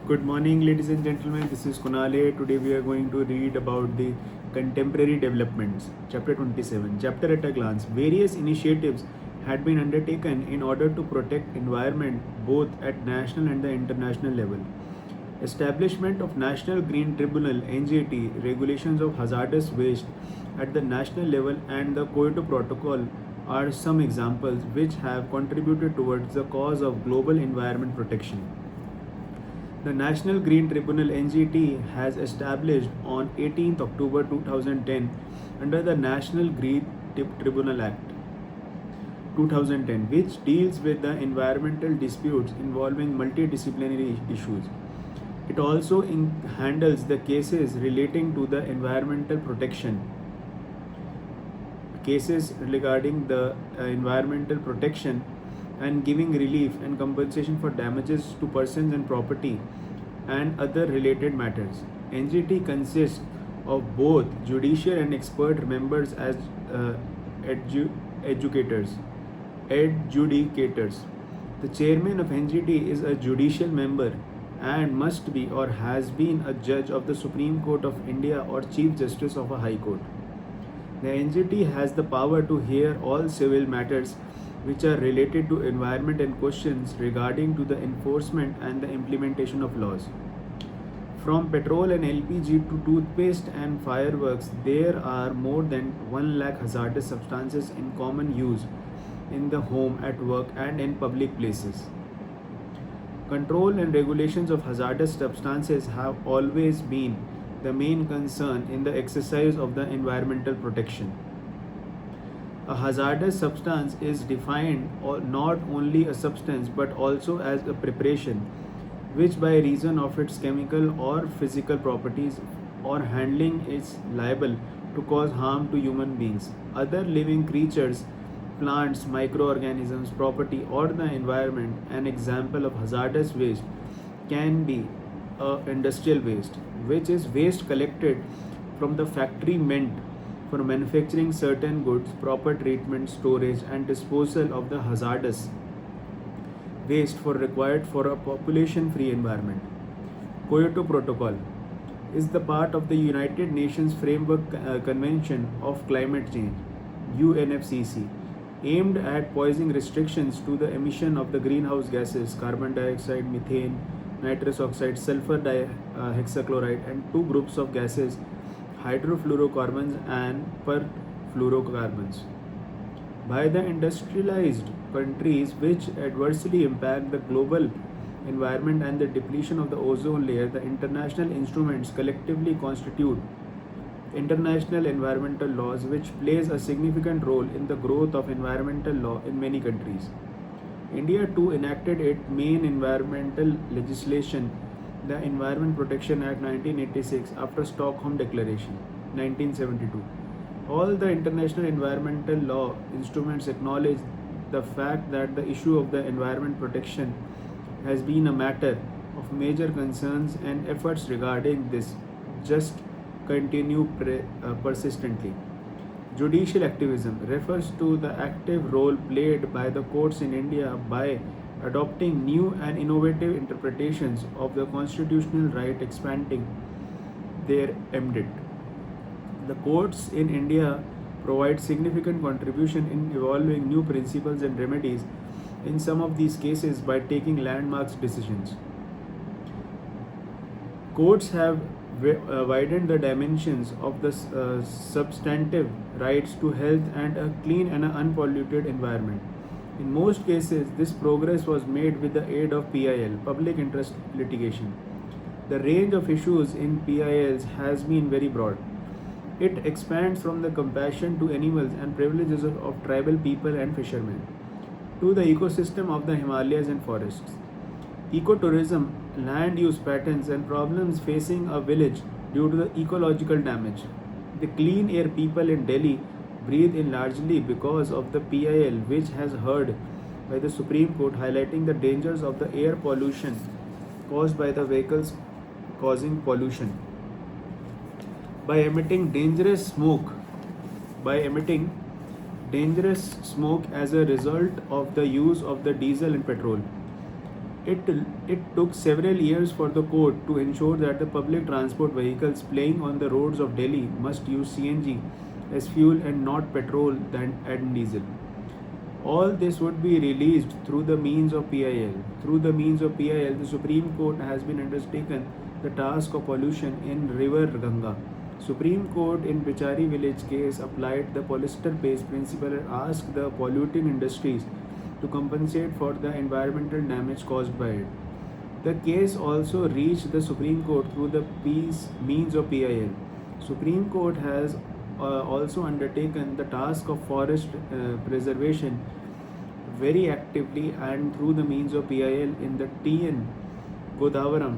Good morning, ladies and gentlemen. This is Kunale. Today we are going to read about the contemporary developments, Chapter 27. Chapter at a glance. Various initiatives had been undertaken in order to protect environment both at national and the international level. Establishment of National Green Tribunal (NGT), regulations of hazardous waste at the national level, and the Kyoto Protocol are some examples which have contributed towards the cause of global environment protection. The National Green Tribunal (NGT) has established on 18th October 2010 under the National Green Tribunal Act 2010, which deals with the environmental disputes involving multidisciplinary issues. It also handles the cases relating to the environmental protection, cases regarding the environmental protection and giving relief and compensation for damages to persons and property and other related matters. NGT consists of both judicial and expert members as educators, adjudicators. The chairman of NGT is a judicial member and must be or has been a judge of the Supreme Court of India or Chief Justice of a High Court. The NGT has the power to hear all civil matters which are related to environment and questions regarding to the enforcement and the implementation of laws. From petrol and LPG to toothpaste and fireworks, there are more than 1 lakh hazardous substances in common use in the home, at work, and in public places. Control and regulations of hazardous substances have always been the main concern in the exercise of the environmental protection. A hazardous substance is defined not only a substance but also as a preparation which by reason of its chemical or physical properties or handling is liable to cause harm to human beings, other living creatures, plants, microorganisms, property or the environment. An example of hazardous waste can be industrial waste, which is waste collected from the factory meant for manufacturing certain goods. Proper treatment, storage and disposal of the hazardous waste for required for a population free environment. Kyoto Protocol is the part of the United Nations Framework Convention of Climate Change UNFCCC, aimed at posing restrictions to the emission of the greenhouse gases carbon dioxide, methane, nitrous oxide, sulfur hexachloride and two groups of gases hydrofluorocarbons and perfluorocarbons by the industrialized countries, which adversely impact the global environment and the depletion of the ozone layer. The international instruments collectively constitute international environmental laws, which plays a significant role in the growth of environmental law in many countries. India too enacted its main environmental legislation, the Environment Protection Act 1986, after Stockholm Declaration 1972. All the international environmental law instruments acknowledge the fact that the issue of the environment protection has been a matter of major concerns, and efforts regarding this just continue persistently. Judicial activism refers to the active role played by the courts in India by adopting new and innovative interpretations of the constitutional right, expanding their ambit. The courts in India provide significant contribution in evolving new principles and remedies in some of these cases by taking landmark decisions. Courts have widened the dimensions of the substantive rights to health and a clean and unpolluted environment. In most cases, this progress was made with the aid of PIL, public interest litigation. The range of issues in PILs has been very broad. It expands from the compassion to animals and privileges of tribal people and fishermen to the ecosystem of the Himalayas and forests. Ecotourism, land use patterns and problems facing a village due to the ecological damage. The clean air people in Delhi breathe in largely because of the PIL, which has heard by the Supreme Court highlighting the dangers of the air pollution caused by the vehicles causing pollution. By emitting dangerous smoke as a result of the use of the diesel and petrol. It, it took several years for the court to ensure that the public transport vehicles plying on the roads of Delhi must use CNG as fuel and not petrol and diesel. All this would be released through the means of PIL. Through the means of PIL, the Supreme Court has been undertaken the task of pollution in River Ganga. Supreme Court in Bichari village case applied the polyester-based principle and asked the polluting industries to compensate for the environmental damage caused by it. The case also reached the Supreme Court through the means of PIL. Supreme Court has also undertaken the task of forest preservation very actively and through the means of PIL in the TN Godavaram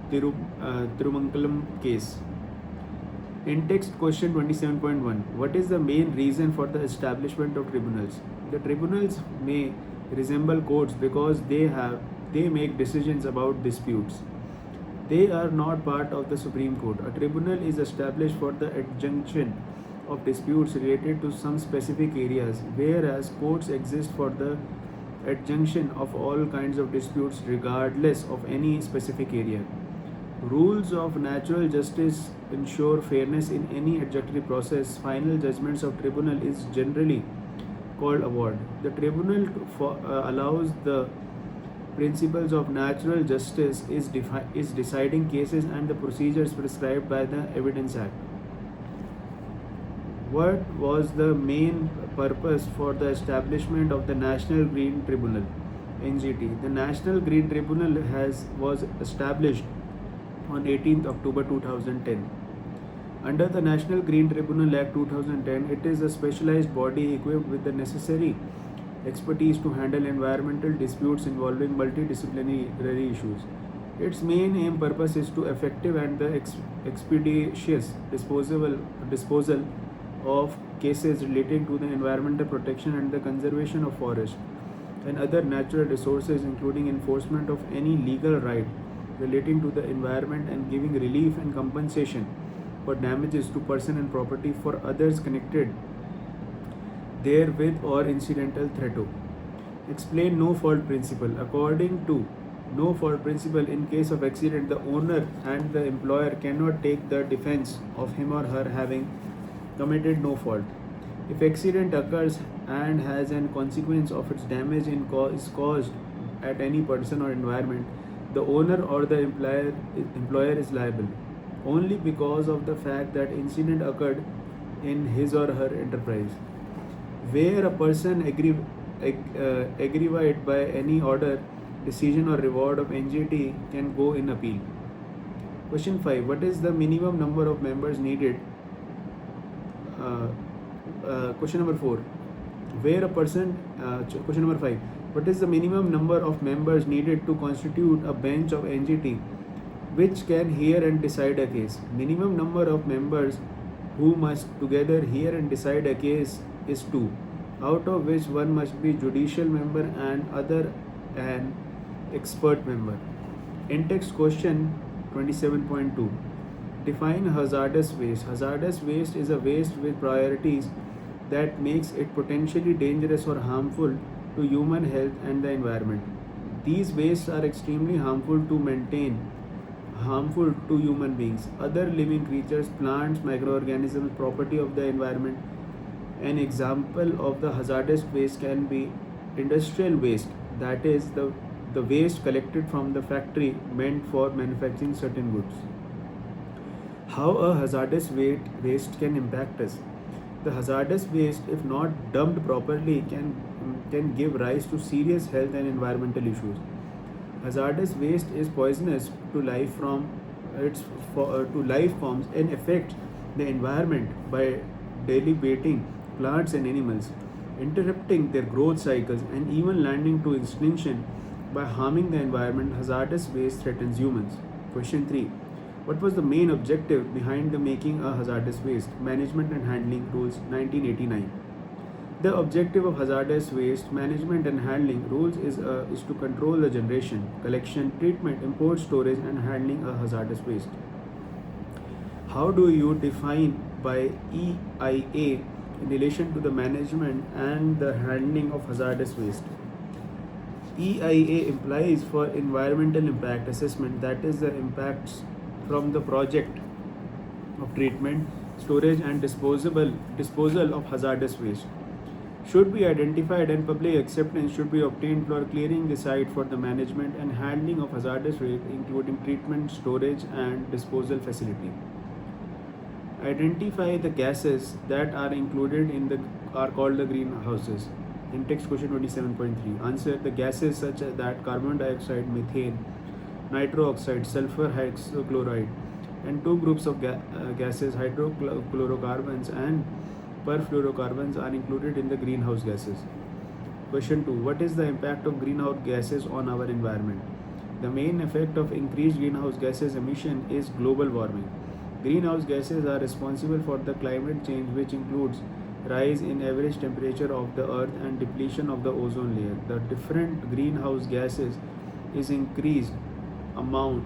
Tirumangalam case. In text question 27.1, what is the main reason for the establishment of tribunals? The tribunals may resemble courts because they make decisions about disputes. They are not part of the Supreme Court. A tribunal is established for the adjunction of disputes related to some specific areas, whereas courts exist for the adjunction of all kinds of disputes regardless of any specific area. Rules of natural justice ensure fairness in any adjudicatory process. Final judgments of tribunal is generally called award. The tribunal allows the principles of natural justice is deciding cases and the procedures prescribed by the Evidence Act. What was the main purpose for the establishment of the National Green Tribunal (NGT)? The National Green Tribunal was established on 18th October 2010. Under the National Green Tribunal Act 2010, it is a specialized body equipped with the necessary expertise to handle environmental disputes involving multidisciplinary issues. Its main purpose is to effective and the expeditious disposal of cases relating to the environmental protection and the conservation of forest and other natural resources, including enforcement of any legal right relating to the environment and giving relief and compensation for damages to person and property for others connected therewith or incidental thereto. Explain no fault principle. According to no fault principle, in case of accident, the owner and the employer cannot take the defense of him or her having committed no fault. If accident occurs and has an consequence of its damage is caused at any person or environment, the owner or the employer is liable only because of the fact that incident occurred in his or her enterprise. Where a person aggrieved by any order, decision or reward of NGT can go in appeal. Question 5. What is the minimum number of members needed? Question number 4. Where a person, question number 5. What is the minimum number of members needed to constitute a bench of NGT which can hear and decide a case? Minimum number of members who must together hear and decide a case is 2, out of which one must be judicial member and other an expert member. In text question 27.2, define hazardous waste. Hazardous waste is a waste with priorities that makes it potentially dangerous or harmful to human health and the environment. These wastes are extremely harmful to human beings, other living creatures, plants, microorganisms, property of the environment. An example of the hazardous waste can be industrial waste, that is the waste collected from the factory meant for manufacturing certain goods. How a hazardous waste can impact us? The hazardous waste, if not dumped properly, can give rise to serious health and environmental issues. Hazardous waste is poisonous to life forms and affects the environment by deleting plants and animals, interrupting their growth cycles, and even leading to extinction by harming the environment. Hazardous waste threatens humans. Question 3. What was the main objective behind the making a hazardous waste management and handling rules 1989? The objective of hazardous waste management and handling rules is to control the generation, collection, treatment, import, storage, and handling of hazardous waste. How do you define by EIA in relation to the management and the handling of hazardous waste? EIA implies for environmental impact assessment, that is the impacts from the project of treatment, storage and disposal of hazardous waste should be identified and public acceptance should be obtained for clearing the site for the management and handling of hazardous waste including treatment, storage and disposal facility. Identify the gases that are included in the are called the greenhouses. In text question 27.3, answer the gases such as that carbon dioxide, methane, nitro oxide, sulfur hexachloride, and two groups of gases, hydrochlorocarbons and perfluorocarbons, are included in the greenhouse gases. Question 2. What is the impact of greenhouse gases on our environment? The main effect of increased greenhouse gases emission is global warming. Greenhouse gases are responsible for the climate change, which includes rise in average temperature of the earth and depletion of the ozone layer. The different greenhouse gases is increased amount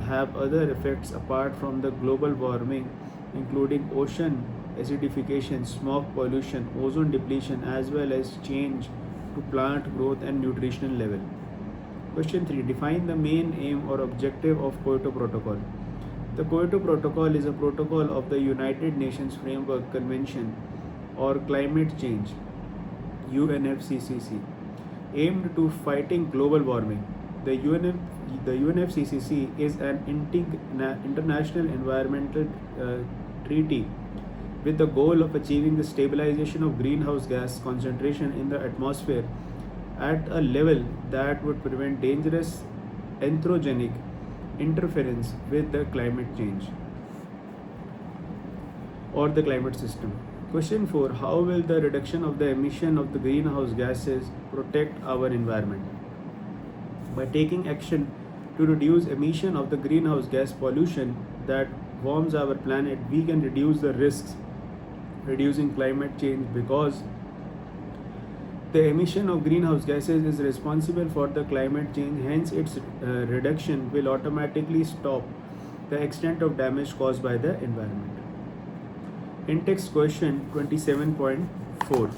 have other effects apart from the global warming, including ocean acidification, smoke pollution, ozone depletion, as well as change to plant growth and nutritional level. Question 3. Define the main aim or objective of Kyoto Protocol. The Kyoto Protocol is a protocol of the United Nations Framework Convention or Climate Change UNFCCC aimed to fighting global warming. The UNFCCC is an international environmental treaty with the goal of achieving the stabilization of greenhouse gas concentration in the atmosphere at a level that would prevent dangerous anthropogenic interference with the climate change or the climate system. Question 4. How will the reduction of the emission of the greenhouse gases protect our environment? By taking action to reduce emission of the greenhouse gas pollution that warms our planet, we can reduce the risks reducing climate change because the emission of greenhouse gases is responsible for the climate change, hence its reduction will automatically stop the extent of damage caused by the environment. In text question 27.4,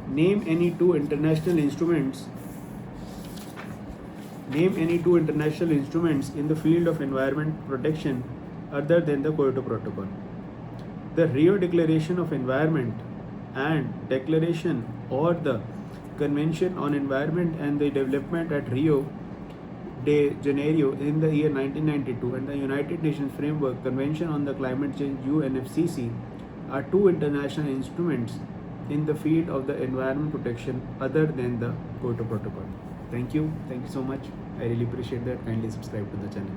name any two international instruments in the field of environment protection other than the Kyoto Protocol. The Rio Declaration of Environment and Declaration or the Convention on Environment and the Development at Rio de Janeiro in the year 1992 and the United Nations Framework Convention on the Climate Change UNFCCC are two international instruments in the field of the environment protection other than the Kyoto Protocol. Thank you so much. I really appreciate that. Kindly subscribe to the channel.